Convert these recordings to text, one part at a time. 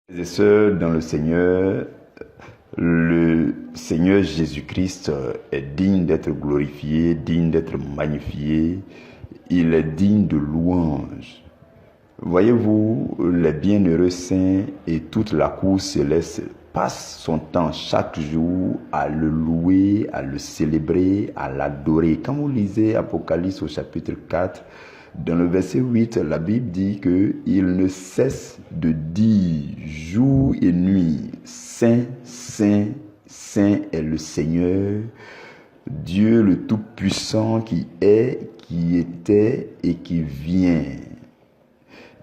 Frères et sœurs dans le Seigneur Jésus-Christ est digne d'être glorifié, digne d'être magnifié. Il est digne de louange. Voyez-vous, les bienheureux saints et toute la cour céleste passent son temps chaque jour à le louer, à le célébrer, à l'adorer. Quand vous lisez Apocalypse au chapitre 4, dans le verset 8, la Bible dit qu'il ne cesse de dire jour et nuit, Saint, Saint, Saint est le Seigneur, Dieu le Tout-Puissant qui est, qui était et qui vient.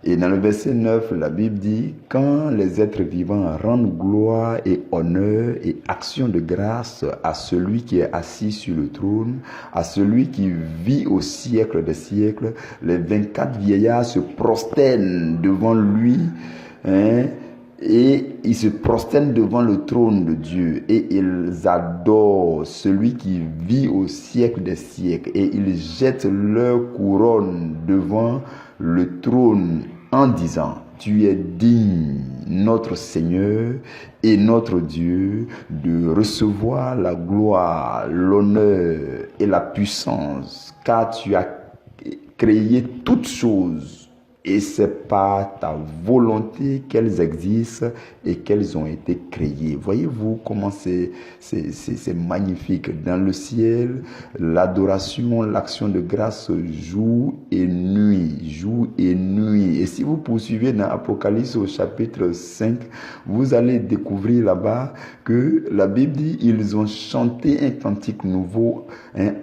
Et dans le verset 9, la Bible dit, quand les êtres vivants rendent gloire et honneur et action de grâce à celui qui est assis sur le trône, à celui qui vit au siècle des siècles, les 24 vieillards se prosternent devant lui, et ils se prosternent devant le trône de Dieu et ils adorent celui qui vit au siècle des siècles et ils jettent leur couronne devant le trône en disant, tu es digne, notre Seigneur et notre Dieu, de recevoir la gloire, l'honneur et la puissance, car tu as créé toutes choses. Et c'est par ta volonté qu'elles existent et qu'elles ont été créées. Voyez-vous comment c'est magnifique. Dans le ciel, l'adoration, l'action de grâce jour et nuit. Jour et nuit. Et si vous poursuivez dans Apocalypse au chapitre 5, vous allez découvrir là-bas que la Bible dit ils ont chanté un cantique nouveau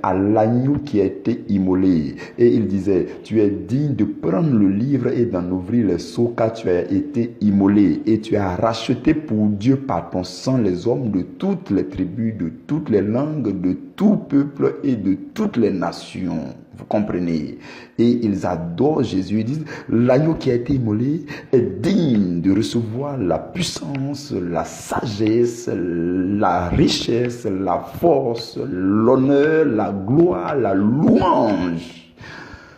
à l'agneau qui a été immolé. Et il disait, tu es digne de prendre le livre et d'en ouvrir les sceaux, car tu as été immolé et tu as racheté pour Dieu par ton sang les hommes de toutes les tribus, de toutes les langues, de tout peuple et de toutes les nations. Vous comprenez? Et ils adorent Jésus. Ils disent, l'agneau qui a été immolé est digne de recevoir la puissance, la sagesse, la richesse, la force, l'honneur, la gloire, la louange.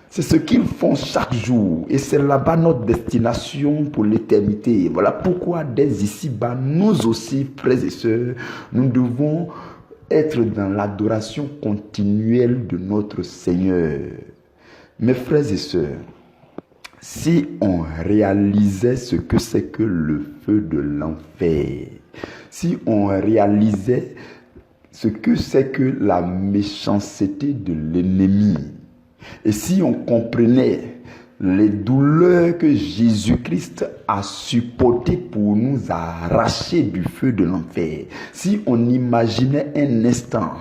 C'est ce qu'ils font chaque jour et c'est là-bas notre destination pour l'éternité. Voilà pourquoi dès ici-bas, nous aussi, frères et sœurs, nous devons être dans l'adoration continuelle de notre Seigneur. Mes frères et sœurs, si on réalisait ce que c'est que le feu de l'enfer, si on réalisait ce que c'est que la méchanceté de l'ennemi, et si on comprenait les douleurs que Jésus-Christ a supportées pour nous arracher du feu de l'enfer, si on imaginait un instant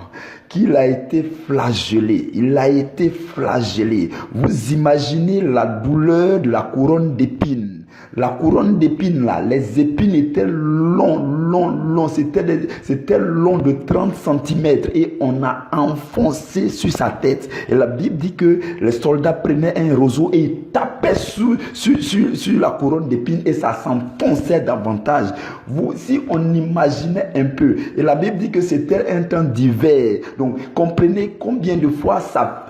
qu'il a été flagellé, il a été flagellé, vous imaginez la douleur de la couronne d'épines. La couronne d'épines là, les épines étaient longs, c'était long de 30 cm et on a enfoncé sur sa tête. Et la Bible dit que les soldats prenaient un roseau et tapaient sur la couronne d'épines et ça s'enfonçait davantage. Si on imaginait un peu, et la Bible dit que c'était un temps d'hiver, donc comprenez combien de fois ça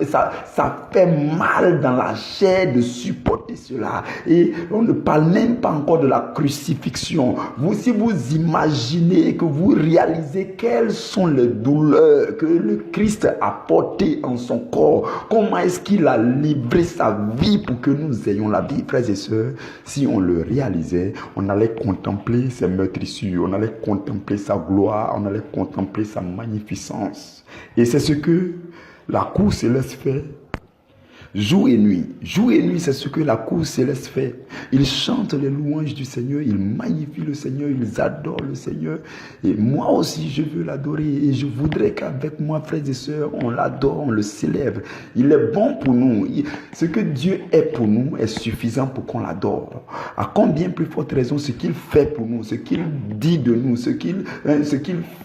fait mal dans la chair de supporter cela. Et on ne parle même pas encore de la crucifixion. Si vous imaginez, que vous réalisez quelles sont les douleurs que le Christ a portées en son corps, comment est-ce qu'il a livré sa vie pour que nous ayons la vie, frères et sœurs, si on le réalisait, on allait contempler ses meurtrissures, on allait contempler sa gloire, on allait contempler sa magnificence. Et c'est ce que la cour céleste fait. Jour et nuit, c'est ce que la cour céleste fait. Ils chantent les louanges du Seigneur, ils magnifient le Seigneur, ils adorent le Seigneur. Et moi aussi, je veux l'adorer. Et je voudrais qu'avec moi, frères et sœurs, on l'adore, on le célèbre. Il est bon pour nous. Ce que Dieu est pour nous est suffisant pour qu'on l'adore. À combien plus forte raison, ce qu'il fait pour nous, ce qu'il dit de nous, ce qu'il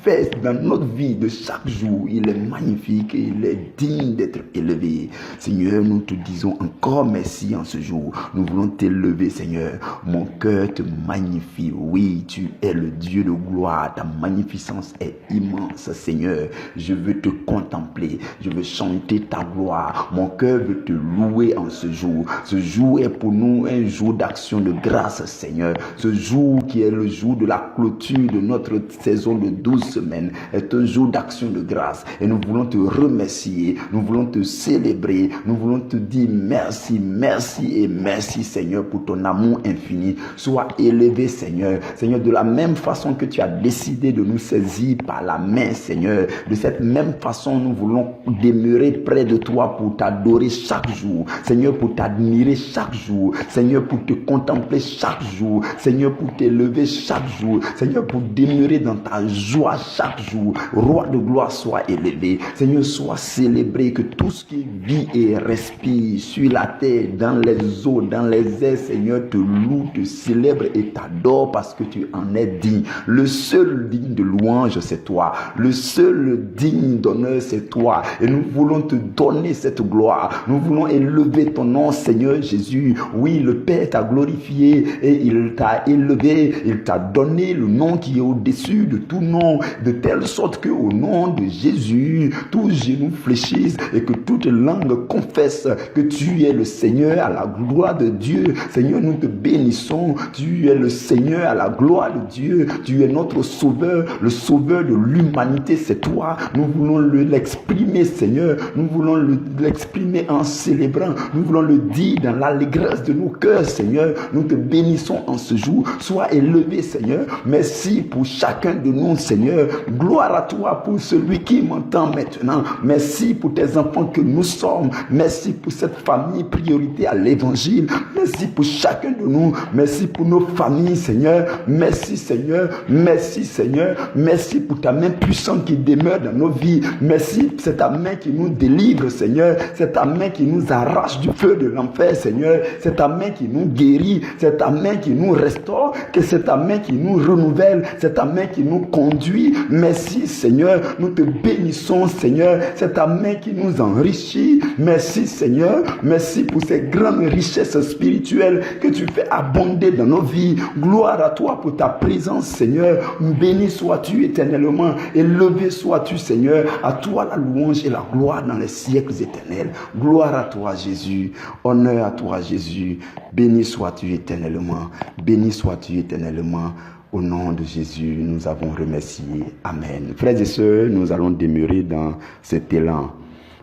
fait dans notre vie de chaque jour, il est magnifique et il est digne d'être élevé. Seigneur, nous nous te disons encore merci en ce jour. Nous voulons t'élever, Seigneur. Mon cœur te magnifie. Oui, tu es le Dieu de gloire. Ta magnificence est immense, Seigneur. Je veux te contempler. Je veux chanter ta gloire. Mon cœur veut te louer en ce jour. Ce jour est pour nous un jour d'action de grâce, Seigneur. Ce jour qui est le jour de la clôture de notre saison de 12 semaines est un jour d'action de grâce. Et nous voulons te remercier. Nous voulons te célébrer. Nous voulons te dire merci, merci et merci, Seigneur, pour ton amour infini. Sois élevé, Seigneur. Seigneur, de la même façon que tu as décidé de nous saisir par la main, Seigneur, de cette même façon, nous voulons demeurer près de toi pour t'adorer chaque jour. Seigneur, pour t'admirer chaque jour. Seigneur, pour te contempler chaque jour. Seigneur, pour t'élever chaque jour. Seigneur, pour demeurer dans ta joie chaque jour. Roi de gloire, sois élevé. Seigneur, sois célébré, que tout ce qui vit et respire sur la terre, dans les eaux, dans les airs, Seigneur, te loue, te célèbre et t'adore parce que tu en es digne. Le seul digne de louange, c'est toi. Le seul digne d'honneur, c'est toi. Et nous voulons te donner cette gloire. Nous voulons élever ton nom, Seigneur Jésus. Oui, le Père t'a glorifié et il t'a élevé. Il t'a donné le nom qui est au-dessus de tout nom, de telle sorte que au nom de Jésus, tous genoux fléchissent et que toute langue confesse que tu es le Seigneur à la gloire de Dieu. Seigneur, nous te bénissons. Tu es le Seigneur à la gloire de Dieu. Tu es notre sauveur, le sauveur de l'humanité, c'est toi. Nous voulons l'exprimer, Seigneur. Nous voulons l'exprimer en célébrant. Nous voulons le dire dans l'allégresse de nos cœurs, Seigneur. Nous te bénissons en ce jour. Sois élevé, Seigneur. Merci pour chacun de nous, Seigneur. Gloire à toi pour celui qui m'entend maintenant. Merci pour tes enfants que nous sommes. Merci pour cette famille priorité à l'évangile. Merci pour chacun de nous. Merci pour nos familles, Seigneur. Merci, Seigneur. Merci, Seigneur. Merci pour ta main puissante qui demeure dans nos vies. Merci, c'est ta main qui nous délivre, Seigneur. C'est ta main qui nous arrache du feu de l'enfer, Seigneur. C'est ta main qui nous guérit. C'est ta main qui nous restaure. Que c'est ta main qui nous renouvelle. C'est ta main qui nous conduit. Merci, Seigneur. Nous te bénissons, Seigneur. C'est ta main qui nous enrichit. Merci, Seigneur. Merci pour ces grandes richesses spirituelles que tu fais abonder dans nos vies. Gloire à toi pour ta présence, Seigneur. Béni sois-tu éternellement. Élevé sois-tu, Seigneur. À toi la louange et la gloire dans les siècles éternels. Gloire à toi, Jésus. Honneur à toi, Jésus. Béni sois-tu éternellement. Béni sois-tu éternellement. Au nom de Jésus, nous avons remercié. Amen. Frères et sœurs, nous allons demeurer dans cet élan.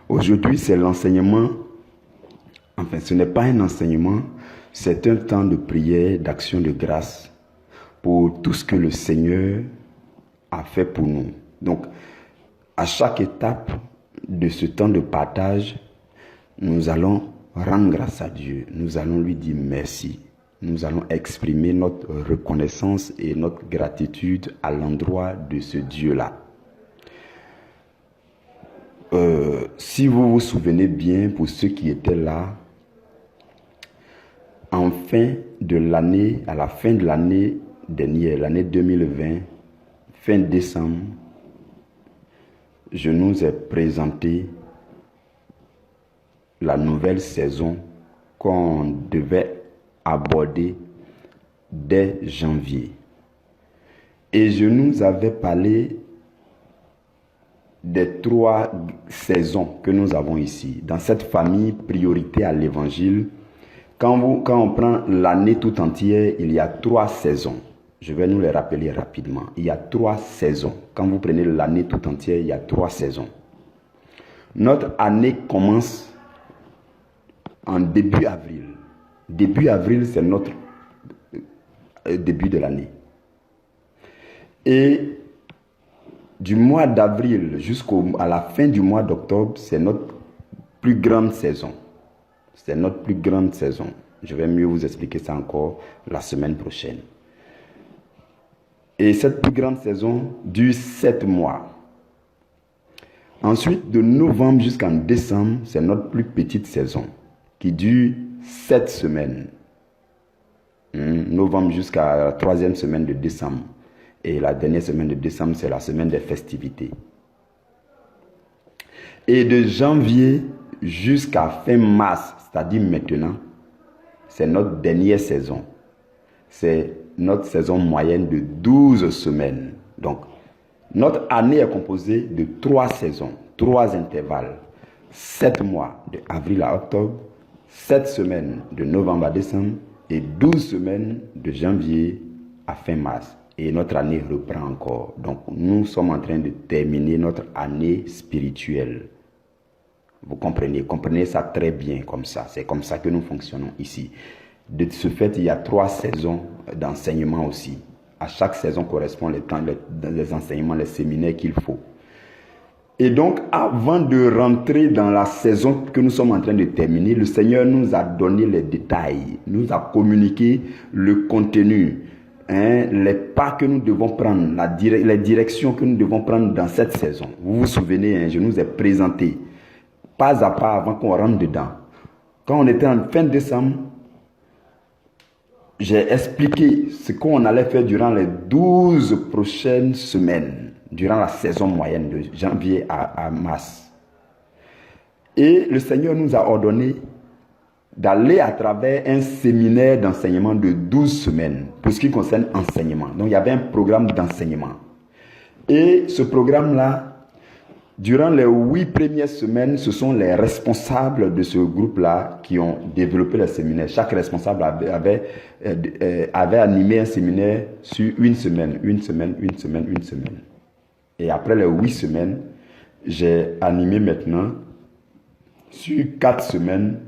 Aujourd'hui, c'est l'enseignement. Enfin, ce n'est pas un enseignement, c'est un temps de prière, d'action de grâce pour tout ce que le Seigneur a fait pour nous. Donc, à chaque étape de ce temps de partage, nous allons rendre grâce à Dieu. Nous allons lui dire merci. Nous allons exprimer notre reconnaissance et notre gratitude à l'endroit de ce Dieu-là. Si vous vous souvenez bien, pour ceux qui étaient là, à la fin de l'année dernière, l'année 2020, fin décembre, je nous ai présenté la nouvelle saison qu'on devait aborder dès janvier. Et je nous avais parlé des 3 saisons que nous avons ici. Dans cette famille priorité à l'évangile, quand on prend l'année tout entière, il y a 3 saisons. Je vais nous les rappeler rapidement. Il y a 3 saisons. Quand vous prenez l'année tout entière, il y a 3 saisons. Notre année commence en début avril. Début avril, c'est notre début de l'année. Et du mois d'avril jusqu'à la fin du mois d'octobre, c'est notre plus grande saison. C'est notre plus grande saison. Je vais mieux vous expliquer ça encore la semaine prochaine. Et cette plus grande saison dure 7 mois. Ensuite, de novembre jusqu'en décembre, c'est notre plus petite saison qui dure 7 semaines. Novembre jusqu'à la 3e semaine de décembre. Et la dernière semaine de décembre, c'est la semaine des festivités. Et de janvier jusqu'à fin mars, c'est-à-dire maintenant, c'est notre dernière saison. C'est notre saison moyenne de 12 semaines. Donc, notre année est composée de 3 saisons, 3 intervalles. 7 mois de avril à octobre, 7 semaines de novembre à décembre et 12 semaines de janvier à fin mars. Et notre année reprend encore. Donc, nous sommes en train de terminer notre année spirituelle. Vous comprenez ça très bien comme ça. C'est comme ça que nous fonctionnons ici. De ce fait, il y a 3 saisons d'enseignement aussi. À chaque saison correspond le temps, les enseignements, les séminaires qu'il faut. Et donc, avant de rentrer dans la saison que nous sommes en train de terminer, le Seigneur nous a donné les détails, nous a communiqué le contenu, les pas que nous devons prendre, les directions que nous devons prendre dans cette saison. Vous vous souvenez, je nous ai présenté pas à pas avant qu'on rentre dedans. Quand on était en fin décembre, j'ai expliqué ce qu'on allait faire durant les 12 prochaines semaines, durant la saison moyenne de janvier à mars. Et le Seigneur nous a ordonné d'aller à travers un séminaire d'enseignement de 12 semaines pour ce qui concerne l'enseignement. Donc il y avait un programme d'enseignement. Et ce programme-là, durant les 8 premières semaines, ce sont les responsables de ce groupe-là qui ont développé le séminaire. Chaque responsable avait animé un séminaire sur une semaine. Et après les 8 semaines, j'ai animé maintenant sur 4 semaines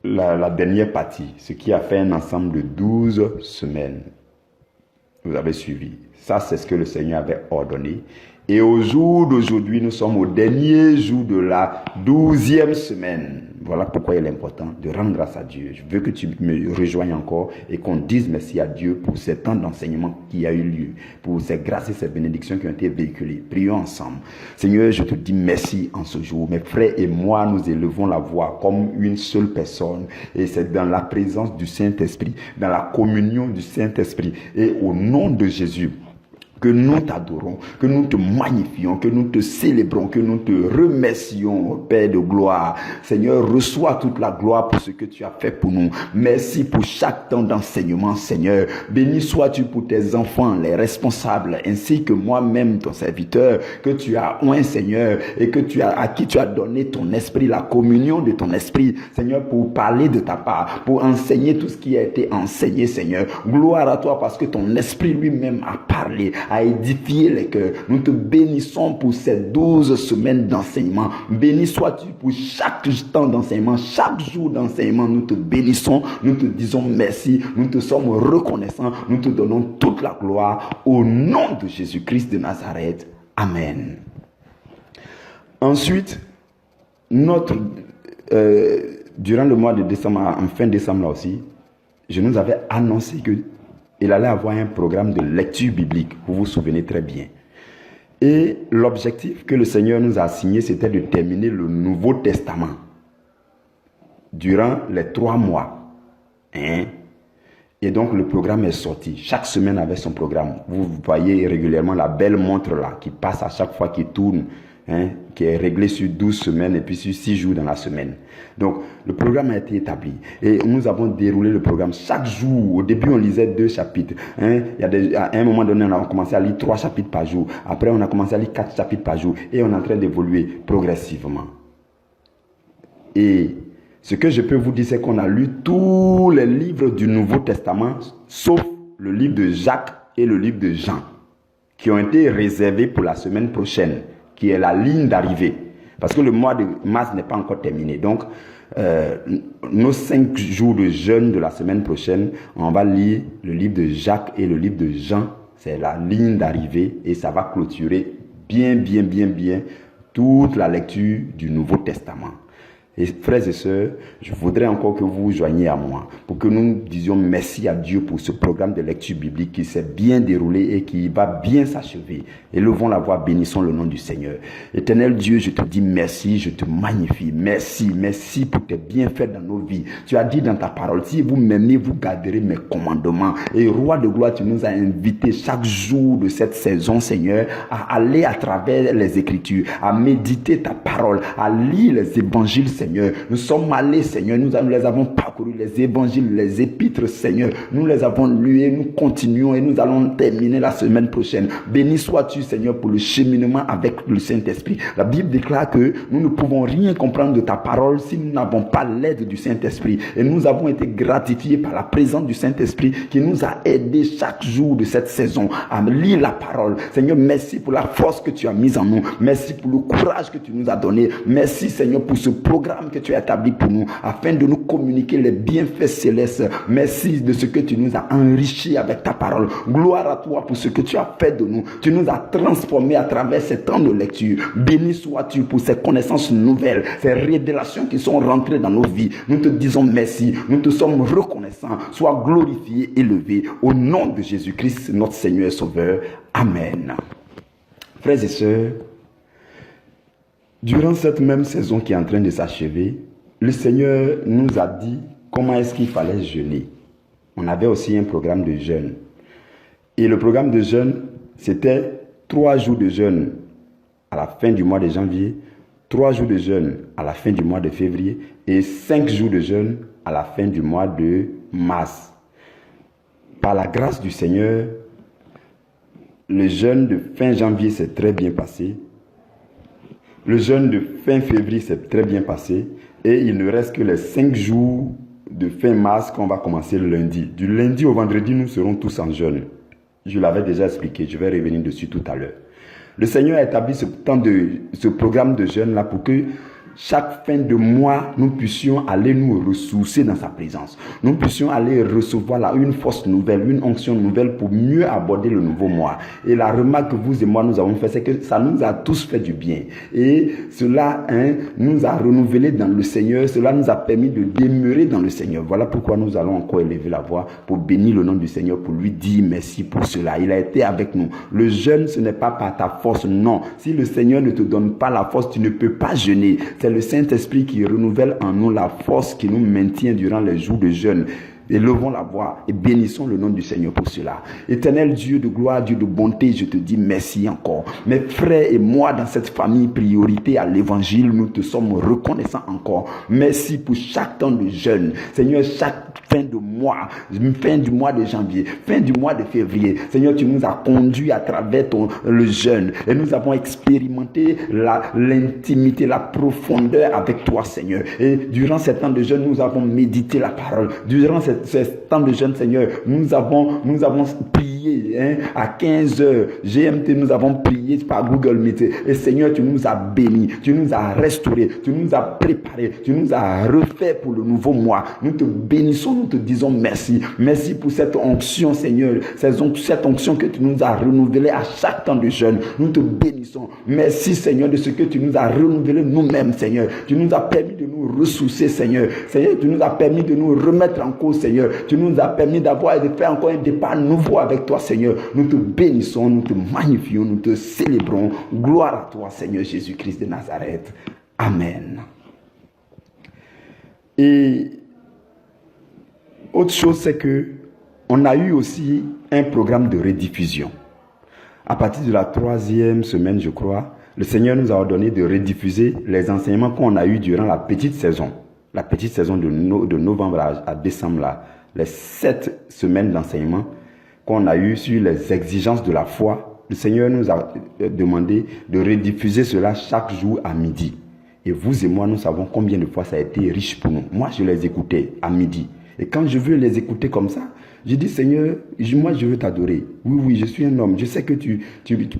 la dernière partie, ce qui a fait un ensemble de 12 semaines. Vous avez suivi. Ça, c'est ce que le Seigneur avait ordonné. Et au jour d'aujourd'hui, nous sommes au dernier jour de la 12e semaine. Voilà pourquoi il est important de rendre grâce à Dieu. Je veux que tu me rejoignes encore et qu'on dise merci à Dieu pour ce temps d'enseignement qui a eu lieu, pour ces grâces et ces bénédictions qui ont été véhiculées. Prions ensemble. Seigneur, je te dis merci en ce jour. Mes frères et moi, nous élevons la voix comme une seule personne. Et c'est dans la présence du Saint-Esprit, dans la communion du Saint-Esprit. Et au nom de Jésus, que nous t'adorons, que nous te magnifions, que nous te célébrons, que nous te remercions, Père de gloire. Seigneur, reçois toute la gloire pour ce que tu as fait pour nous. Merci pour chaque temps d'enseignement, Seigneur. Béni sois-tu pour tes enfants, les responsables, ainsi que moi-même, ton serviteur, que tu as oint, Seigneur, et que à qui tu as donné ton esprit, la communion de ton esprit, Seigneur, pour parler de ta part, pour enseigner tout ce qui a été enseigné, Seigneur. Gloire à toi parce que ton esprit lui-même a parlé, à édifier les cœurs. Nous te bénissons pour ces 12 semaines d'enseignement. Béni sois-tu pour chaque temps d'enseignement, chaque jour d'enseignement. Nous te bénissons, nous te disons merci, nous te sommes reconnaissants, nous te donnons toute la gloire au nom de Jésus-Christ de Nazareth. Amen. Ensuite, durant le mois de décembre, en fin décembre là aussi, je nous avais annoncé que il allait avoir un programme de lecture biblique, vous vous souvenez très bien. Et l'objectif que le Seigneur nous a assigné, c'était de terminer le Nouveau Testament durant les 3 mois. Et donc le programme est sorti. Chaque semaine avait son programme. Vous voyez régulièrement la belle montre là, qui passe à chaque fois, qui tourne, qui est réglée sur 12 semaines et puis sur 6 jours dans la semaine. Donc, le programme a été établi et nous avons déroulé le programme. Chaque jour, au début, on lisait 2 chapitres. À un moment donné, on a commencé à lire 3 chapitres par jour. Après, on a commencé à lire 4 chapitres par jour et on est en train d'évoluer progressivement. Et ce que je peux vous dire, c'est qu'on a lu tous les livres du Nouveau Testament, sauf le livre de Jacques et le livre de Jean, qui ont été réservés pour la semaine prochaine, qui est la ligne d'arrivée. Parce que le mois de mars n'est pas encore terminé. Donc, nos 5 jours de jeûne de la semaine prochaine, on va lire le livre de Jacques et le livre de Jean. C'est la ligne d'arrivée et ça va clôturer bien toute la lecture du Nouveau Testament. Et frères et sœurs, je voudrais encore que vous vous joigniez à moi pour que nous disions merci à Dieu pour ce programme de lecture biblique qui s'est bien déroulé et qui va bien s'achever. Élevons la voix, bénissons le nom du Seigneur. Éternel Dieu, je te dis merci, je te magnifie. Merci, merci pour tes bienfaits dans nos vies. Tu as dit dans ta parole, si vous m'aimez, vous garderez mes commandements. Et roi de gloire, tu nous as invités chaque jour de cette saison, Seigneur, à aller à travers les Écritures, à méditer ta parole, à lire les évangiles, Seigneur. Nous sommes allés, Seigneur, nous les avons parcourus, les évangiles, les épîtres, Seigneur. Nous les avons lus et nous continuons et nous allons terminer la semaine prochaine. Béni sois-tu, Seigneur, pour le cheminement avec le Saint-Esprit. La Bible déclare que nous ne pouvons rien comprendre de ta parole si nous n'avons pas l'aide du Saint-Esprit. Et nous avons été gratifiés par la présence du Saint-Esprit qui nous a aidés chaque jour de cette saison à lire la parole. Seigneur, merci pour la force que tu as mise en nous. Merci pour le courage que tu nous as donné. Merci, Seigneur, pour ce programme que tu as établi pour nous, afin de nous communiquer les bienfaits célestes. Merci de ce que tu nous as enrichis avec ta parole. Gloire à toi pour ce que tu as fait de nous. Tu nous as transformés à travers ces temps de lecture. Béni sois-tu pour ces connaissances nouvelles, ces révélations qui sont rentrées dans nos vies. Nous te disons merci. Nous te sommes reconnaissants. Sois glorifié, élevé. Au nom de Jésus-Christ, notre Seigneur et Sauveur. Amen. Frères et sœurs, durant cette même saison qui est en train de s'achever, le Seigneur nous a dit comment est-ce qu'il fallait jeûner. On avait aussi un programme de jeûne. Et le programme de jeûne, c'était 3 jours de jeûne à la fin du mois de janvier, 3 jours de jeûne à la fin du mois de février et 5 jours de jeûne à la fin du mois de mars. Par la grâce du Seigneur, le jeûne de fin janvier s'est très bien passé. Le jeûne de fin février s'est très bien passé et il ne reste que les 5 jours de fin mars qu'on va commencer le lundi. Du lundi au vendredi, nous serons tous en jeûne. Je l'avais déjà expliqué, je vais revenir dessus tout à l'heure. Le Seigneur a établi ce programme de jeûne là pour que chaque fin de mois, nous puissions aller nous ressourcer dans sa présence. Nous puissions aller recevoir là une force nouvelle, une onction nouvelle pour mieux aborder le nouveau mois. Et la remarque que vous et moi nous avons fait, c'est que ça nous a tous fait du bien. Et cela nous a renouvelé dans le Seigneur. Cela nous a permis de demeurer dans le Seigneur. Voilà pourquoi nous allons encore élever la voix pour bénir le nom du Seigneur, pour lui dire merci pour cela. Il a été avec nous. Le jeûne, ce n'est pas par ta force, non. Si le Seigneur ne te donne pas la force, tu ne peux pas jeûner. C'est le Saint-Esprit qui renouvelle en nous la force qui nous maintient durant les jours de jeûne. Élevons la voix et bénissons le nom du Seigneur pour cela. Éternel Dieu de gloire, Dieu de bonté, je te dis merci encore. Mes frères et moi dans cette famille priorité à l'évangile, nous te sommes reconnaissants encore. Merci pour chaque temps de jeûne. Seigneur, chaque fin de mois, fin du mois de janvier, fin du mois de février. Seigneur, tu nous as conduits à travers le jeûne et nous avons expérimenté l'intimité, la profondeur avec toi, Seigneur. Et durant ces temps de jeûne, nous avons médité la parole. Durant ce temps de jeûne, Seigneur, nous avons prié à 15 heures GMT, nous avons prié par Google Meet. Et Seigneur, tu nous as bénis, tu nous as restaurés, tu nous as préparés, tu nous as refait pour le nouveau mois. Nous te bénissons, nous te disons merci. Merci pour cette onction, Seigneur, cette onction que tu nous as renouvelée à chaque temps de jeûne. Nous te bénissons. Merci, Seigneur, de ce que tu nous as renouvelé nous-mêmes, Seigneur. Tu nous as permis de nous ressourcer, Seigneur. Seigneur, tu nous as permis de nous remettre en cause, Seigneur. Tu nous as permis d'avoir et de faire encore un départ nouveau avec toi, Seigneur. Nous te bénissons, nous te magnifions, nous te célébrons. Gloire à toi, Seigneur Jésus-Christ de Nazareth. Amen. Et autre chose, c'est que on a eu aussi un programme de rediffusion. À partir de la 3e semaine, je crois, le Seigneur nous a ordonné de rediffuser les enseignements qu'on a eus durant la petite saison. La petite saison de novembre à décembre, là, les 7 semaines d'enseignement qu'on a eu sur les exigences de la foi. Le Seigneur nous a demandé de rediffuser cela chaque jour à midi. Et vous et moi, nous savons combien de fois ça a été riche pour nous. Moi, je les écoutais à midi. Et quand je veux les écouter comme ça, Je dis, Seigneur, moi je veux t'adorer. Oui, oui, je suis un homme. Je sais que tu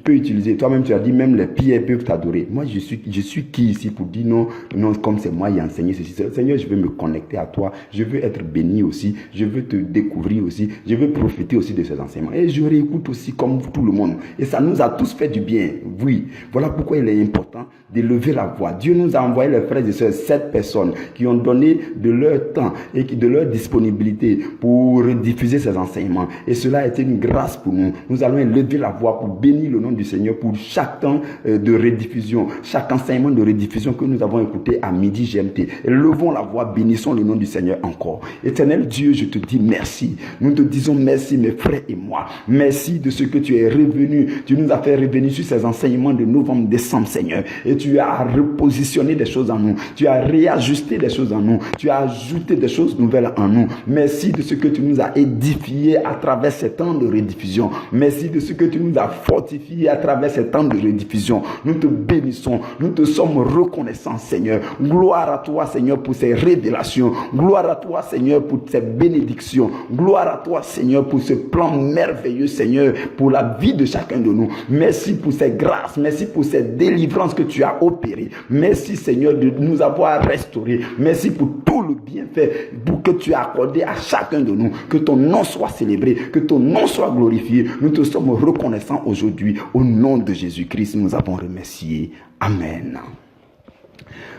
peux utiliser. Toi-même, tu as dit, même les pierres peuvent t'adorer. Moi, je suis qui ici pour dire non, non, comme c'est moi qui ai enseigné ceci. Seigneur, je veux me connecter à toi. Je veux être béni aussi. Je veux te découvrir aussi. Je veux profiter aussi de ces enseignements. Et je réécoute aussi comme tout le monde. Et ça nous a tous fait du bien. Oui. Voilà pourquoi il est important d'élever la voix. Dieu nous a envoyé les frères et sœurs, 7 personnes qui ont donné de leur temps et de leur disponibilité pour diffuser ces enseignements. Et cela a été une grâce pour nous. Nous allons élever la voix pour bénir le nom du Seigneur pour chaque temps de rediffusion, chaque enseignement de rediffusion que nous avons écouté à midi GMT. Élevons la voix, bénissons le nom du Seigneur encore. Éternel Dieu, je te dis merci. Nous te disons merci, mes frères et moi. Merci de ce que tu es revenu. Tu nous as fait revenir sur ces enseignements de novembre, décembre, Seigneur. Et tu as repositionné des choses en nous. Tu as réajusté des choses en nous. Tu as ajouté des choses nouvelles en nous. Merci de ce que tu nous as édifié à travers ces temps de rediffusion. Merci de ce que tu nous as fortifié à travers ces temps de rediffusion. Nous te bénissons. Nous te sommes reconnaissants, Seigneur. Gloire à toi, Seigneur, pour ces révélations. Gloire à toi, Seigneur, pour ces bénédictions. Gloire à toi, Seigneur, pour ce plan merveilleux, Seigneur, pour la vie de chacun de nous. Merci pour ces grâces. Merci pour ces délivrances que tu as opérées. Merci, Seigneur, de nous avoir restaurés. Merci pour tout le bienfait que tu as accordé à chacun de nous. Que ton nom soit célébré, que ton nom soit glorifié. Nous te sommes reconnaissants aujourd'hui. Au nom de Jésus-Christ, nous avons remercié. Amen.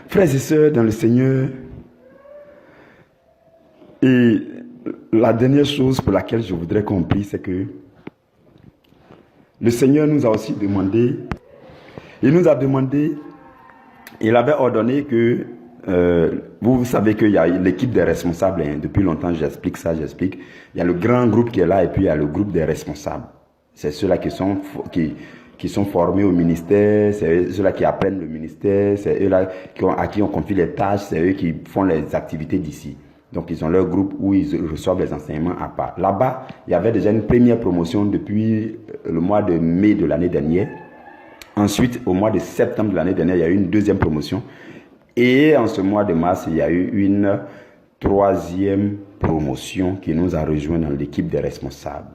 Frères et sœurs dans le Seigneur, et la dernière chose pour laquelle je voudrais qu'on prie, c'est que le Seigneur nous a aussi demandé, il avait ordonné que, vous savez qu'il y a l'équipe des responsables, hein, depuis longtemps j'explique. Il y a le grand groupe qui est là et puis il y a le groupe des responsables. C'est ceux-là qui sont formés au ministère, c'est ceux-là qui apprennent le ministère, c'est eux-là à qui on confie les tâches, c'est eux qui font les activités d'ici. Donc, ils ont leur groupe où ils reçoivent les enseignements à part. Là-bas, il y avait déjà une première promotion depuis le mois de mai de l'année dernière. Ensuite, au mois de septembre de l'année dernière, il y a eu une deuxième promotion. Et en ce mois de mars, il y a eu une troisième promotion qui nous a rejoint dans l'équipe des responsables.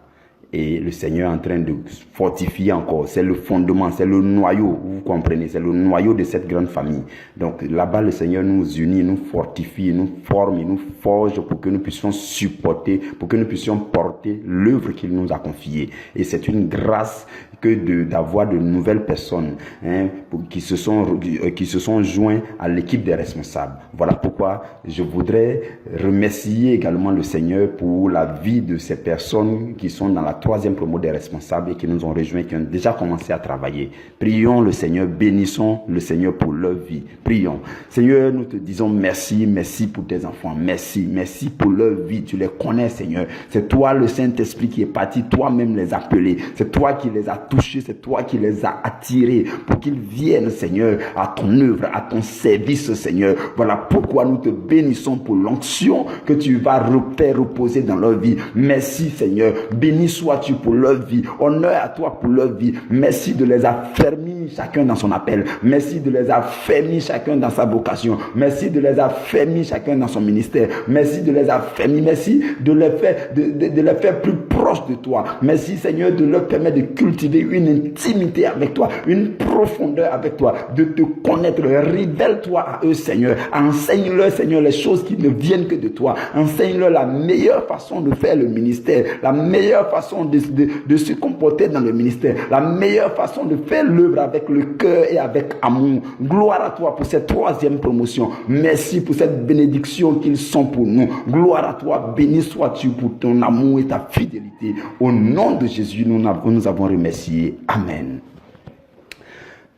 Et le Seigneur est en train de fortifier encore. C'est le fondement, c'est le noyau, vous comprenez, c'est le noyau de cette grande famille. Donc là-bas, le Seigneur nous unit, nous fortifie, nous forme, nous forge pour que nous puissions supporter, pour que nous puissions porter l'œuvre qu'il nous a confiée. Et c'est une grâce que d'avoir de nouvelles personnes, hein, qui se sont joints à l'équipe des responsables. Voilà pourquoi je voudrais remercier également le Seigneur pour la vie de ces personnes qui sont dans la troisième promo des responsables et qui nous ont rejoints, qui ont déjà commencé à travailler. Prions le Seigneur, bénissons le Seigneur pour leur vie. Prions. Seigneur, nous te disons merci, merci pour tes enfants, merci, merci pour leur vie. Tu les connais, Seigneur. C'est toi, le Saint-Esprit, qui est parti toi-même les appeler. C'est toi qui les as touchés, c'est toi qui les as attirés pour qu'ils viennent, Seigneur, à ton œuvre, à ton service, Seigneur. Voilà pourquoi nous te bénissons pour l'onction que tu vas faire reposer dans leur vie. Merci, Seigneur. Béni sois-tu pour leur vie. Honneur à toi pour leur vie. Merci de les affermir chacun dans son appel. Merci de les affermir chacun dans sa vocation. Merci de les affermir chacun dans son ministère. Merci de les affermir. Merci de les faire plus proches de toi. Merci, Seigneur, de leur permettre de cultiver une intimité avec toi, une profondeur avec toi, de te connaître. Révèle-toi à eux, Seigneur. Enseigne-leur, Seigneur, les choses qui ne viennent que de toi. Enseigne-leur la meilleure façon de faire le ministère, la meilleure façon de se comporter dans le ministère, la meilleure façon de faire l'œuvre avec le cœur et avec amour. Gloire à toi pour cette troisième promotion. Merci pour cette bénédiction qu'ils sont pour nous. Gloire à toi. Béni sois-tu pour ton amour et ta fidélité. Au nom de Jésus, nous avons remercié. Amen.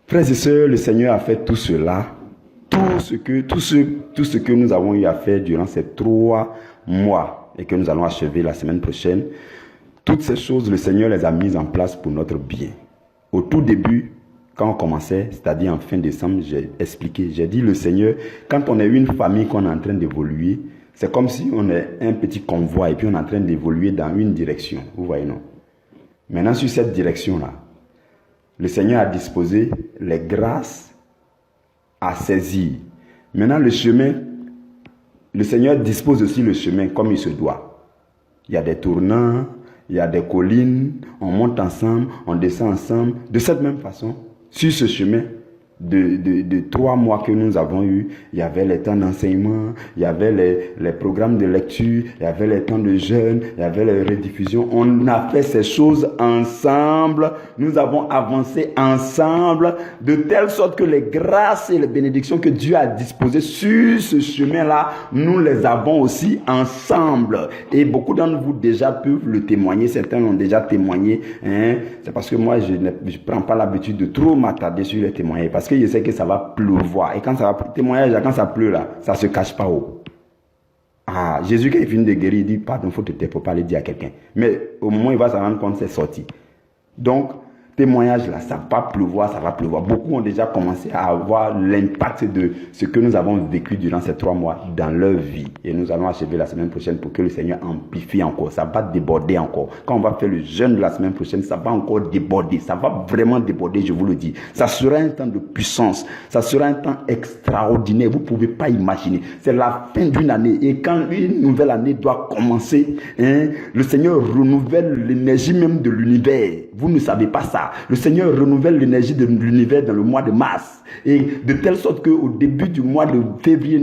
Frères et sœurs, le Seigneur a fait tout cela, tout ce que nous avons eu à faire durant ces 3 mois et que nous allons achever la semaine prochaine. Toutes ces choses, le Seigneur les a mises en place pour notre bien. Au tout début, quand on commençait, c'est-à-dire en fin décembre, j'ai expliqué, j'ai dit, le Seigneur, quand on est une famille qu'on est en train d'évoluer, c'est comme si on est un petit convoi et puis on est en train d'évoluer dans une direction. Vous voyez, non? Maintenant, sur cette direction-là, le Seigneur a disposé les grâces à saisir. Maintenant, le chemin, le Seigneur dispose aussi le chemin comme il se doit. Il y a des tournants, il y a des collines, on monte ensemble, on descend ensemble. De cette même façon, sur ce chemin de 3 mois que nous avons eu, il y avait les temps d'enseignement, il y avait les programmes de lecture, il y avait les temps de jeûne, il y avait les rediffusions. On a fait ces choses ensemble, nous avons avancé ensemble, de telle sorte que les grâces et les bénédictions que Dieu a disposées sur ce chemin-là, nous les avons aussi ensemble. Et beaucoup d'entre vous déjà peuvent le témoigner, certains l'ont déjà témoigné. C'est parce que moi, je ne prends pas l'habitude de trop m'attarder sur les témoignages, parce que je sais que ça va pleuvoir. Et quand ça va témoigner, quand ça pleut là, ça ne se cache pas haut. Ah, Jésus, quand il finit de guérir, il dit, pardon, il faut te taire pour pas le dire à quelqu'un. Mais au moment où il va se rendre compte, c'est sorti. Donc, témoignage là, ça va pleuvoir, ça va pleuvoir. Beaucoup ont déjà commencé à avoir l'impact de ce que nous avons vécu durant ces 3 mois dans leur vie. Et nous allons achever la semaine prochaine pour que le Seigneur amplifie encore. Ça va déborder encore. Quand on va faire le jeûne de la semaine prochaine, ça va encore déborder. Ça va vraiment déborder, je vous le dis. Ça sera un temps de puissance. Ça sera un temps extraordinaire. Vous ne pouvez pas imaginer. C'est la fin d'une année. Et quand une nouvelle année doit commencer, le Seigneur renouvelle l'énergie même de l'univers. Vous ne savez pas ça. Le Seigneur renouvelle l'énergie de l'univers dans le mois de mars. Et de telle sorte qu'au début du mois de février,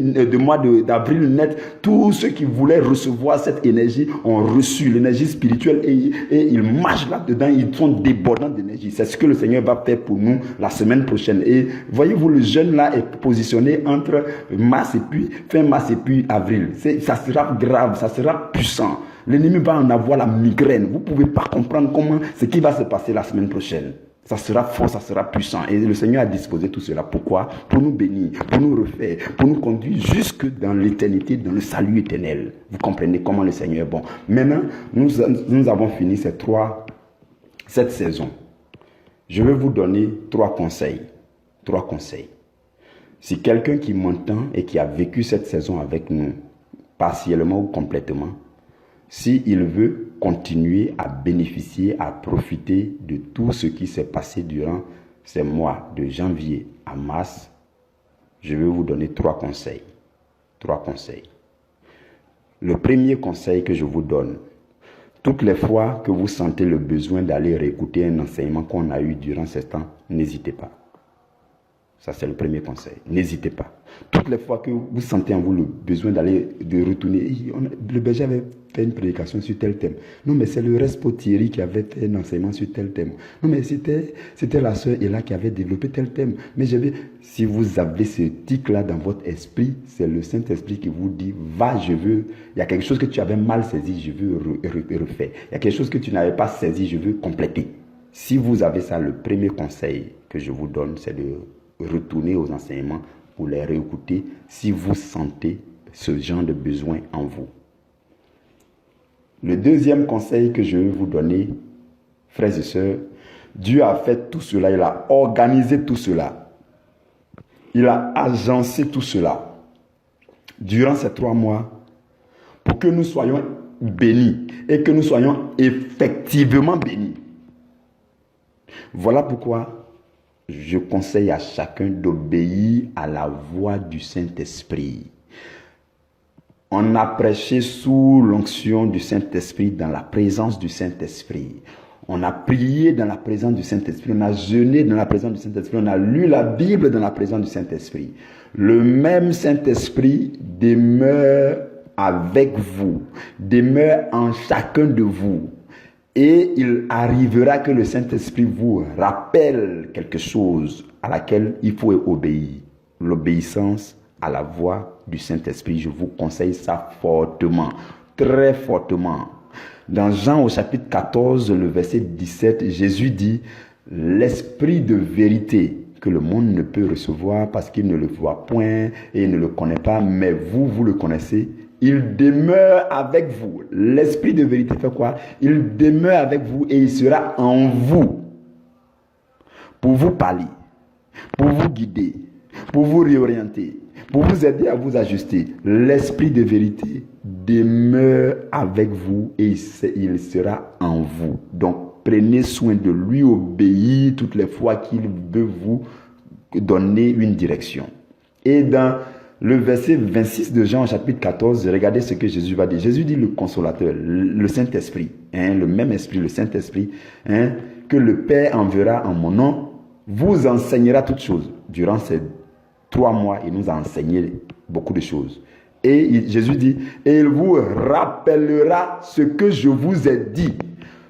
d'avril net, tous ceux qui voulaient recevoir cette énergie ont reçu l'énergie spirituelle et ils marchent là-dedans, ils sont débordants d'énergie. C'est ce que le Seigneur va faire pour nous la semaine prochaine. Et voyez-vous, le jeûne là est positionné entre mars et puis fin mars et puis avril. Ça sera grave, ça sera puissant. L'ennemi va en avoir la migraine. Vous ne pouvez pas comprendre comment ce qui va se passer la semaine prochaine. Ça sera fort, ça sera puissant. Et le Seigneur a disposé tout cela. Pourquoi? Pour nous bénir, pour nous refaire, pour nous conduire jusque dans l'éternité, dans le salut éternel. Vous comprenez comment le Seigneur est bon. Maintenant, nous avons fini cette saison. Je vais vous donner 3 conseils. 3 conseils. Si quelqu'un qui m'entend et qui a vécu cette saison avec nous, partiellement ou complètement, s'il veut continuer à bénéficier, à profiter de tout ce qui s'est passé durant ces mois de janvier à mars, je vais vous donner 3 conseils. 3 conseils. Le premier conseil que je vous donne, toutes les fois que vous sentez le besoin d'aller réécouter un enseignement qu'on a eu durant ce temps, n'hésitez pas. Ça, c'est le premier conseil. N'hésitez pas. Toutes les fois que vous sentez en vous le besoin de retourner, le berger avait fait une prédication sur tel thème. Non, mais c'est le Respo Thierry qui avait fait un enseignement sur tel thème. Non, mais c'était la sœur Ella qui avait développé tel thème. Mais si vous avez ce tic-là dans votre esprit, c'est le Saint-Esprit qui vous dit, va, il y a quelque chose que tu avais mal saisi, je veux refaire. Il y a quelque chose que tu n'avais pas saisi, je veux compléter. Si vous avez ça, le premier conseil que je vous donne, c'est de retourner aux enseignements pour les réécouter si vous sentez ce genre de besoin en vous. Le deuxième conseil que je vais vous donner, frères et sœurs, Dieu a fait tout cela, il a organisé tout cela, il a agencé tout cela durant ces 3 mois pour que nous soyons bénis et que nous soyons effectivement bénis. Voilà pourquoi je conseille à chacun d'obéir à la voix du Saint-Esprit. On a prêché sous l'onction du Saint-Esprit, dans la présence du Saint-Esprit. On a prié dans la présence du Saint-Esprit. On a jeûné dans la présence du Saint-Esprit. On a lu la Bible dans la présence du Saint-Esprit. Le même Saint-Esprit demeure avec vous, demeure en chacun de vous. Et il arrivera que le Saint-Esprit vous rappelle quelque chose à laquelle il faut obéir. L'obéissance à la voix du Saint-Esprit. Je vous conseille ça fortement, très fortement. Dans Jean au chapitre 14, le verset 17, Jésus dit, l'Esprit de vérité que le monde ne peut recevoir parce qu'il ne le voit point et il ne le connaît pas, mais vous le connaissez. Il demeure avec vous. L'Esprit de vérité fait quoi? Il demeure avec vous et il sera en vous pour vous parler, pour vous guider, pour vous réorienter, pour vous aider à vous ajuster. L'Esprit de vérité demeure avec vous et il sera en vous. Donc, prenez soin de lui, obéir toutes les fois qu'il veut vous donner une direction. Et dans le verset 26 de Jean, chapitre 14, regardez ce que Jésus va dire. Jésus dit le consolateur, le Saint-Esprit, le même esprit, le Saint-Esprit, que le Père enverra en mon nom, vous enseignera toutes choses. Durant ces 3 mois, il nous a enseigné beaucoup de choses. Et Jésus dit, et il vous rappellera ce que je vous ai dit.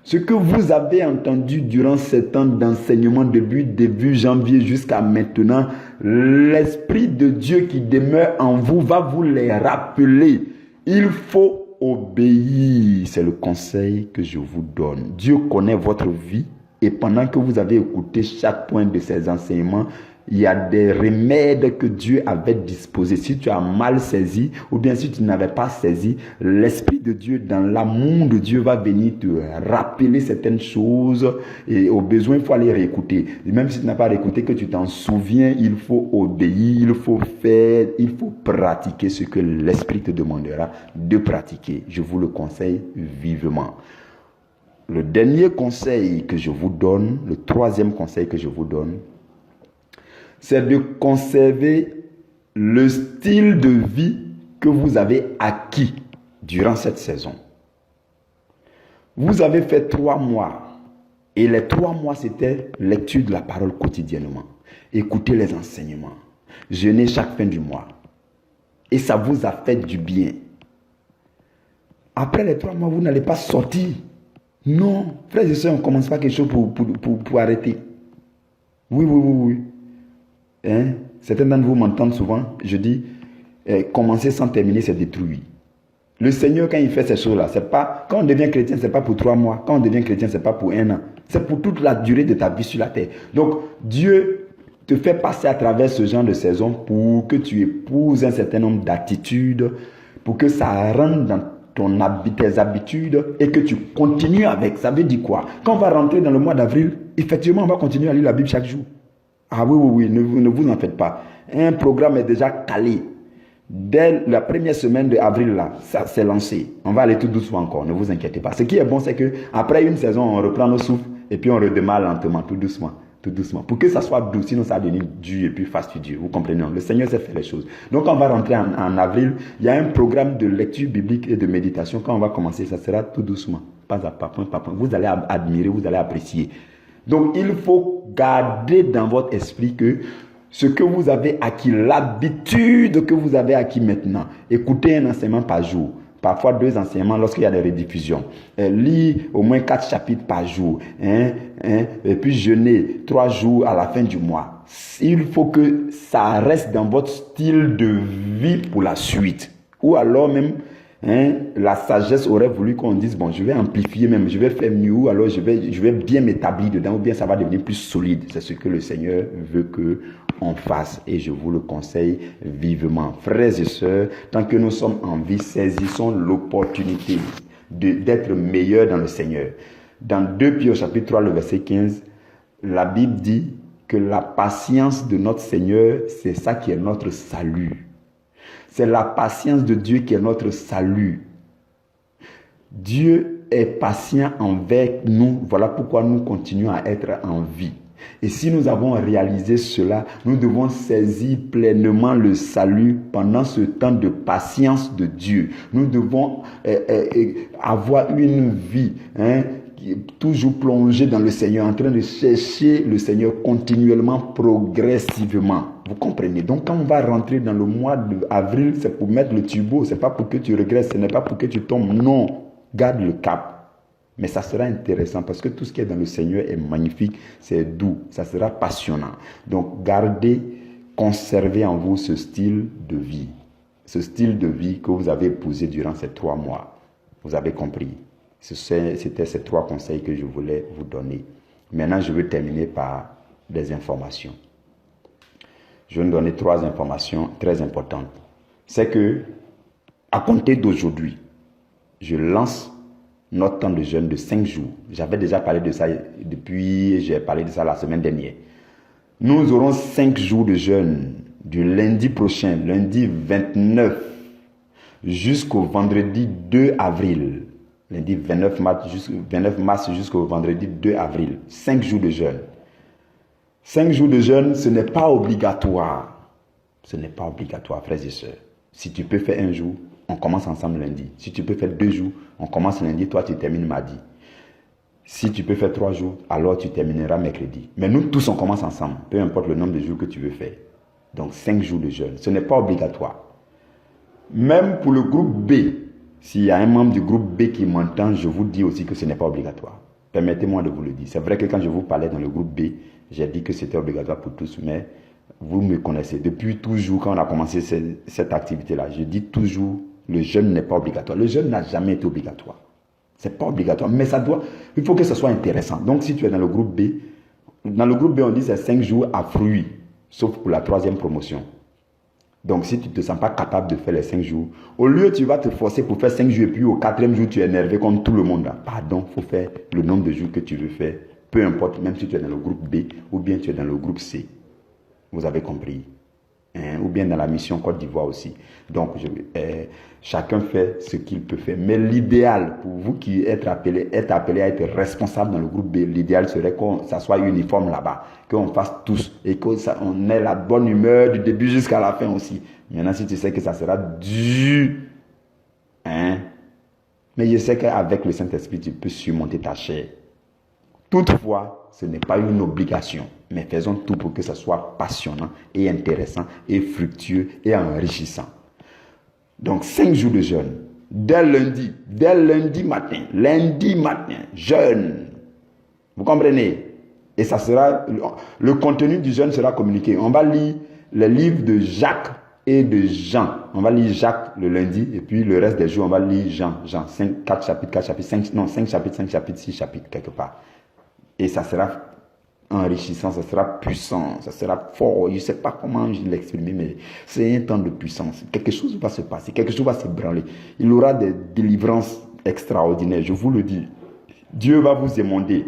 Ce que vous avez entendu durant ces temps d'enseignement depuis début janvier jusqu'à maintenant, l'Esprit de Dieu qui demeure en vous va vous les rappeler. Il faut obéir. C'est le conseil que je vous donne. Dieu connaît votre vie et pendant que vous avez écouté chaque point de ces enseignements, il y a des remèdes que Dieu avait disposés. Si tu as mal saisi ou bien si tu n'avais pas saisi, l'Esprit de Dieu, dans l'amour de Dieu, va venir te rappeler certaines choses et au besoin, il faut aller réécouter. Et même si tu n'as pas réécouté, que tu t'en souviens, il faut obéir, il faut faire, il faut pratiquer ce que l'Esprit te demandera de pratiquer. Je vous le conseille vivement. Le dernier conseil que je vous donne, le 3e conseil que je vous donne, c'est de conserver le style de vie que vous avez acquis durant cette saison. Vous avez fait 3 mois et les 3 mois, c'était lecture de la parole quotidiennement, écouter les enseignements, jeûner chaque fin du mois. Et ça vous a fait du bien. Après les 3 mois, vous n'allez pas sortir. Non, frères et sœurs, on ne commence pas quelque chose pour arrêter. Oui. Certains d'entre vous m'entendent souvent, je dis, commencer sans terminer, c'est détruire. Le Seigneur, quand il fait ces choses-là, c'est pas, quand on devient chrétien, c'est pas pour 3 mois. Quand on devient chrétien, c'est pas pour 1 an. C'est pour toute la durée de ta vie sur la terre. Donc, Dieu te fait passer à travers ce genre de saison pour que tu épouses un certain nombre d'attitudes, pour que ça rentre dans tes habitudes et que tu continues avec. Ça veut dire quoi? Quand on va rentrer dans le mois d'avril, effectivement, on va continuer à lire la Bible chaque jour. Ah oui, ne vous en faites pas. Un programme est déjà calé. Dès la première semaine d'avril, là, ça s'est lancé. On va aller tout doucement encore, ne vous inquiétez pas. Ce qui est bon, c'est qu'après une saison, on reprend nos souffles et puis on redémarre lentement, tout doucement. Pour que ça soit doux, sinon ça va devenir dur et puis fastidieux. Vous comprenez? Le Seigneur sait faire les choses. Donc, on va rentrer en avril. Il y a un programme de lecture biblique et de méditation. Quand on va commencer, ça sera tout doucement, pas à pas, point par point. Vous allez admirer, vous allez apprécier. Donc, il faut garder dans votre esprit que ce que vous avez acquis, l'habitude que vous avez acquis maintenant, écoutez un enseignement par jour, parfois 2 enseignements lorsqu'il y a des rediffusions, lis au moins 4 chapitres par jour, et puis jeûner 3 jours à la fin du mois. Il faut que ça reste dans votre style de vie pour la suite. Ou alors même, la sagesse aurait voulu qu'on dise, bon, je vais amplifier même, je vais faire mieux, ou alors je vais bien m'établir dedans, ou bien ça va devenir plus solide. C'est ce que le Seigneur veut qu'on fasse, et je vous le conseille vivement. Frères et sœurs, tant que nous sommes en vie, saisissons l'opportunité d'être meilleurs dans le Seigneur. Dans 2 Pierre au chapitre 3, le verset 15, la Bible dit que la patience de notre Seigneur, c'est ça qui est notre salut. C'est la patience de Dieu qui est notre salut. Dieu est patient envers nous. Voilà pourquoi nous continuons à être en vie. Et si nous avons réalisé cela, nous devons saisir pleinement le salut pendant ce temps de patience de Dieu. Nous devons avoir une vie toujours plongée dans le Seigneur, en train de chercher le Seigneur continuellement, progressivement. Vous comprenez? Donc quand on va rentrer dans le mois d'avril, c'est pour mettre le turbo, c'est pas pour que tu regrettes, ce n'est pas pour que tu tombes. Non, garde le cap. Mais ça sera intéressant parce que tout ce qui est dans le Seigneur est magnifique, c'est doux, ça sera passionnant. Donc gardez, conservez en vous ce style de vie. Ce style de vie que vous avez épousé durant ces 3 mois. Vous avez compris? C'était ces 3 conseils que je voulais vous donner. Maintenant, je veux terminer par des informations. Je vais vous donner 3 informations très importantes. C'est que, à compter d'aujourd'hui, je lance notre temps de jeûne de 5 jours. J'avais déjà parlé de ça j'ai parlé de ça la semaine dernière. Nous aurons 5 jours de jeûne du lundi prochain, lundi 29, jusqu'au vendredi 2 avril. Lundi 29 mars jusqu'au vendredi 2 avril. 5 jours de jeûne. 5 jours de jeûne, ce n'est pas obligatoire. Ce n'est pas obligatoire, frères et sœurs. Si tu peux faire un jour, on commence ensemble lundi. Si tu peux faire 2 jours, on commence lundi, toi tu termines mardi. Si tu peux faire 3 jours, alors tu termineras mercredi. Mais nous tous, on commence ensemble, peu importe le nombre de jours que tu veux faire. Donc 5 jours de jeûne, ce n'est pas obligatoire. Même pour le groupe B, s'il y a un membre du groupe B qui m'entend, je vous dis aussi que ce n'est pas obligatoire. Permettez-moi de vous le dire. C'est vrai que quand je vous parlais dans le groupe B, j'ai dit que c'était obligatoire pour tous, mais vous me connaissez. Depuis toujours, quand on a commencé cette activité-là, je dis toujours, le jeûne n'est pas obligatoire. Le jeûne n'a jamais été obligatoire. C'est pas obligatoire, mais il faut que ce soit intéressant. Donc, si tu es dans le groupe B, on dit c'est 5 jours à fruits, sauf pour la 3e promotion. Donc, si tu ne te sens pas capable de faire les 5 jours, au lieu tu vas te forcer pour faire 5 jours et puis au 4e jour, tu es énervé comme tout le monde. Pardon, il faut faire le nombre de jours que tu veux faire. Peu importe, même si tu es dans le groupe B ou bien tu es dans le groupe C. Vous avez compris. Ou bien dans la mission Côte d'Ivoire aussi. Donc, chacun fait ce qu'il peut faire. Mais l'idéal, pour vous qui êtes appelés à être responsable dans le groupe B, l'idéal serait que ça soit uniforme là-bas, qu'on fasse tous et qu'on ait la bonne humeur du début jusqu'à la fin aussi. Maintenant, si tu sais que ça sera dur, mais je sais qu'avec le Saint-Esprit, tu peux surmonter ta chair. Toutefois, ce n'est pas une obligation, mais faisons tout pour que ça soit passionnant et intéressant et fructueux et enrichissant. Donc, 5 jours de jeûne, dès lundi matin, jeûne. Vous comprenez? Et ça sera, le contenu du jeûne sera communiqué. On va lire les livres de Jacques et de Jean. On va lire Jacques le lundi, et puis le reste des jours, on va lire Jean. 4 chapitres, 5 chapitres, 6 chapitres, quelque part. Et ça sera enrichissant, ça sera puissant, ça sera fort. Je ne sais pas comment je l'exprimer, mais c'est un temps de puissance. Quelque chose va se passer, quelque chose va s'ébranler. Il y aura des délivrances extraordinaires, je vous le dis. Dieu va vous émonder.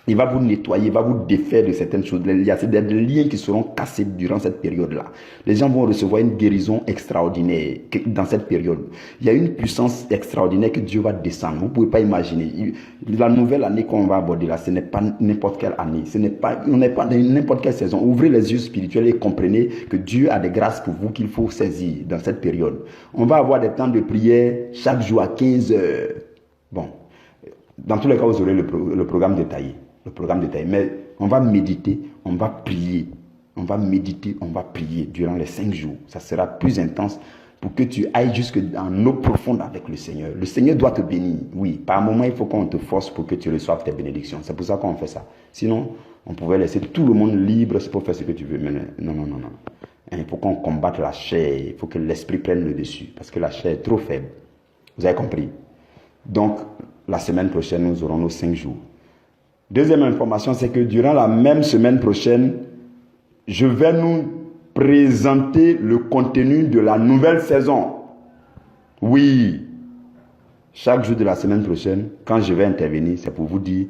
Il va vous nettoyer, il va vous défaire de certaines choses. Il y a des liens qui seront cassés durant cette période-là. Les gens vont recevoir une guérison extraordinaire dans cette période. Il y a une puissance extraordinaire que Dieu va descendre. Vous ne pouvez pas imaginer. La nouvelle année qu'on va aborder là, ce n'est pas n'importe quelle année. On n'est pas dans n'importe quelle saison. Ouvrez les yeux spirituels et comprenez que Dieu a des grâces pour vous qu'il faut saisir dans cette période. On va avoir des temps de prière chaque jour à 15 heures. Bon, dans tous les cas, vous aurez le programme détaillé. Mais on va méditer, on va prier. On va méditer, on va prier durant les 5 jours. Ça sera plus intense pour que tu ailles jusque dans eau profonde avec le Seigneur. Le Seigneur doit te bénir. Oui, par moment, il faut qu'on te force pour que tu reçoives tes bénédictions. C'est pour ça qu'on fait ça. Sinon, on pouvait laisser tout le monde libre pour faire ce que tu veux. Mais non. Il faut qu'on combatte la chair. Il faut que l'esprit prenne le dessus. Parce que la chair est trop faible. Vous avez compris? Donc, la semaine prochaine, nous aurons nos 5 jours. Deuxième information, c'est que durant la même semaine prochaine, je vais nous présenter le contenu de la nouvelle saison. Oui, chaque jour de la semaine prochaine, quand je vais intervenir, c'est pour vous dire,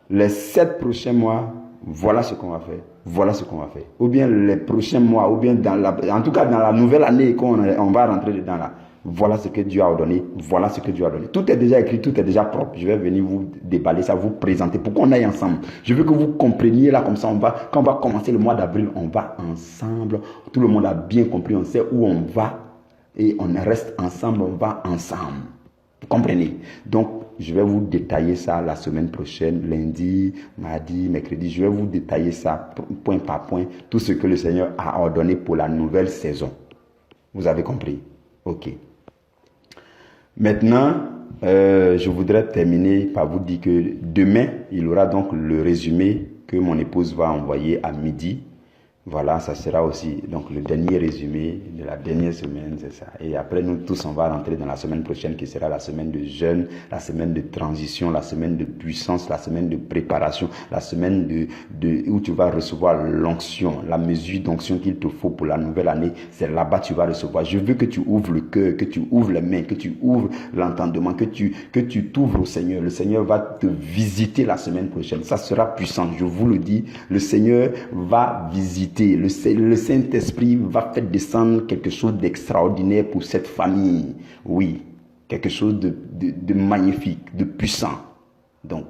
les 7 prochains mois, voilà ce qu'on va faire. Voilà ce qu'on va faire. Ou bien les prochains mois, ou bien en tout cas dans la nouvelle année qu'on va rentrer dedans là. Voilà ce que Dieu a ordonné. Voilà ce que Dieu a ordonné. Tout est déjà écrit, tout est déjà propre. Je vais venir vous déballer ça, vous présenter pour qu'on aille ensemble. Je veux que vous compreniez là comme ça. Quand on va commencer le mois d'avril, on va ensemble. Tout le monde a bien compris. On sait où on va et on reste ensemble. On va ensemble. Vous comprenez? Donc, je vais vous détailler ça la semaine prochaine, lundi, mardi, mercredi. Je vais vous détailler ça point par point, tout ce que le Seigneur a ordonné pour la nouvelle saison. Vous avez compris? Ok. Maintenant, je voudrais terminer par vous dire que demain, il y aura donc le résumé que mon épouse va envoyer à midi. Voilà, ça sera aussi donc le dernier résumé de la dernière semaine, c'est ça. Et après, nous tous, on va rentrer dans la semaine prochaine qui sera la semaine de jeûne, la semaine de transition, la semaine de puissance, la semaine de préparation, la semaine où tu vas recevoir l'onction, la mesure d'onction qu'il te faut pour la nouvelle année. C'est là-bas que tu vas recevoir. Je veux que tu ouvres le cœur, que tu ouvres les mains, que tu ouvres l'entendement, que tu t'ouvres au Seigneur. Le Seigneur va te visiter la semaine prochaine. Ça sera puissant, je vous le dis. Le Seigneur va visiter. Le Saint-Esprit va faire descendre quelque chose d'extraordinaire pour cette famille. Oui, quelque chose de magnifique, de puissant. Donc,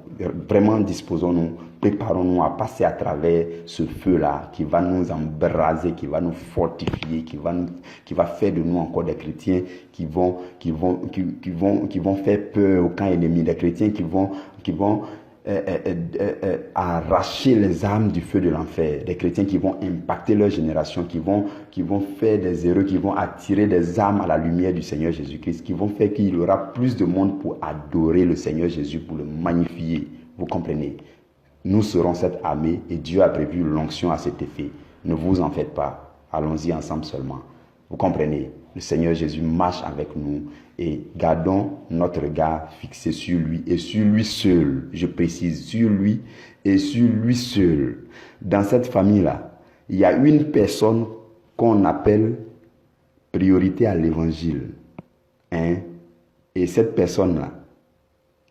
vraiment, disposons-nous, préparons-nous à passer à travers ce feu-là qui va nous embraser, qui va nous fortifier, qui va faire de nous encore des chrétiens qui vont faire peur au camp ennemi, des chrétiens qui vont arracher les âmes du feu de l'enfer, des chrétiens qui vont impacter leur génération, qui vont faire des erreurs, qui vont attirer des âmes à la lumière du Seigneur Jésus-Christ, qui vont faire qu'il y aura plus de monde pour adorer le Seigneur Jésus, pour le magnifier. Vous comprenez? Nous serons cette armée et Dieu a prévu l'onction à cet effet. Ne vous en faites pas. Allons-y ensemble seulement. Vous comprenez? Le Seigneur Jésus marche avec nous et gardons notre regard fixé sur lui et sur lui seul. Je précise, sur lui et sur lui seul. Dans cette famille-là, il y a une personne qu'on appelle priorité à l'évangile. Et cette personne-là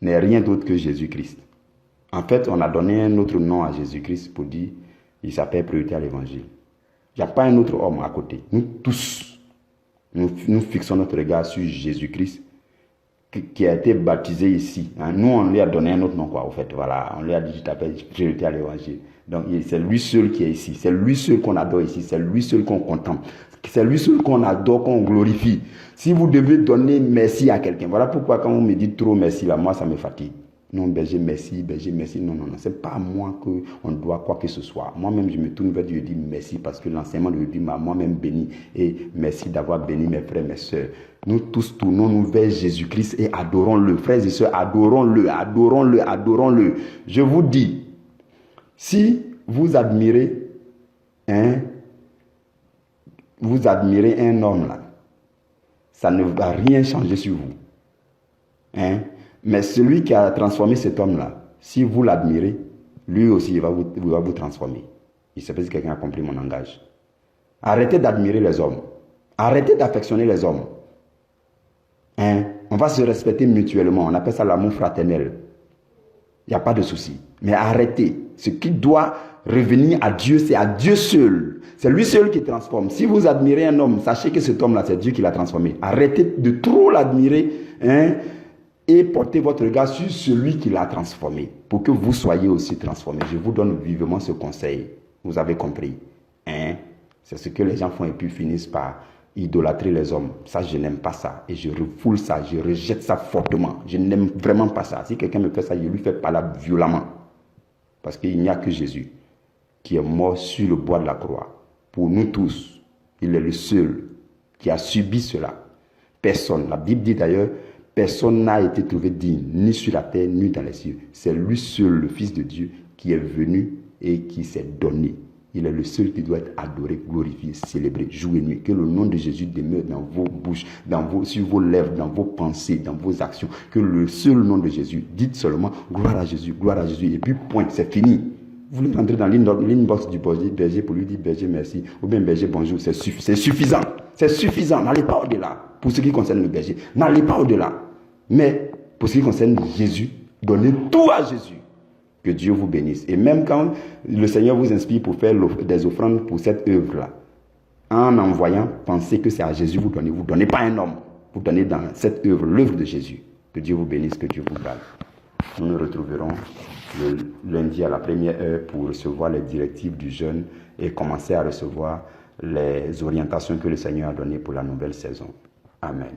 n'est rien d'autre que Jésus-Christ. En fait, on a donné un autre nom à Jésus-Christ pour dire il s'appelle priorité à l'évangile. Il n'y a pas un autre homme à côté. Nous tous, nous fixons notre regard sur Jésus-Christ qui a été baptisé ici. Nous, on lui a donné un autre nom, quoi, au fait. Voilà, on lui a dit, je t'appelle priorité à l'évangile. Donc, c'est lui seul qui est ici. C'est lui seul qu'on adore ici. C'est lui seul qu'on contemple. C'est lui seul qu'on adore, qu'on glorifie. Si vous devez donner merci à quelqu'un, voilà pourquoi quand on me dit trop merci, là, moi, ça me fatigue. Non, berger, merci, berger, merci. Non. C'est pas à moi qu'on doit quoi que ce soit. Moi-même, je me tourne vers Dieu et dis merci parce que l'enseignement de Dieu m'a moi-même béni. Et merci d'avoir béni mes frères, mes sœurs. Nous tous tournons-nous vers Jésus-Christ et adorons-le. Frères et sœurs, adorons-le, adorons-le, adorons-le. Je vous dis, si vous admirez un homme là, ça ne va rien changer sur vous. Mais celui qui a transformé cet homme-là, si vous l'admirez, lui aussi, il va vous transformer. Il sait pas si quelqu'un a compris mon langage. Arrêtez d'admirer les hommes. Arrêtez d'affectionner les hommes. On va se respecter mutuellement. On appelle ça l'amour fraternel. Il n'y a pas de souci. Mais arrêtez. Ce qui doit revenir à Dieu, c'est à Dieu seul. C'est lui seul qui transforme. Si vous admirez un homme, sachez que cet homme-là, c'est Dieu qui l'a transformé. Arrêtez de trop l'admirer, et portez votre regard sur celui qui l'a transformé, pour que vous soyez aussi transformés. Je vous donne vivement ce conseil. Vous avez compris. C'est ce que les gens font et puis finissent par idolâtrer les hommes. Ça, je n'aime pas ça. Et je refoule ça, je rejette ça fortement. Je n'aime vraiment pas ça. Si quelqu'un me fait ça, je lui fais pas là violemment. Parce qu'il n'y a que Jésus qui est mort sur le bois de la croix. Pour nous tous, il est le seul qui a subi cela. Personne. La Bible dit d'ailleurs, personne n'a été trouvé digne, ni sur la terre, ni dans les cieux. C'est lui seul, le Fils de Dieu, qui est venu et qui s'est donné. Il est le seul qui doit être adoré, glorifié, célébré, jour et nuit. Que le nom de Jésus demeure dans vos bouches, sur vos lèvres, dans vos pensées, dans vos actions. Que le seul nom de Jésus, dites seulement gloire à Jésus, et puis point, c'est fini. Vous voulez rentrer dans l'inbox du berger pour lui dire berger merci, ou bien berger bonjour, c'est suffisant. C'est suffisant, n'allez pas au-delà. Pour ce qui concerne le berger, n'allez pas au-delà. Mais pour ce qui concerne Jésus, donnez tout à Jésus. Que Dieu vous bénisse. Et même quand le Seigneur vous inspire pour faire des offrandes pour cette œuvre-là, en envoyant, pensez que c'est à Jésus vous donnez. Vous ne donnez pas à un homme. Vous donnez dans cette œuvre, l'œuvre de Jésus. Que Dieu vous bénisse, que Dieu vous garde. Nous nous retrouverons le lundi à la première heure pour recevoir les directives du jeûne et commencer à recevoir les orientations que le Seigneur a données pour la nouvelle saison. Amen.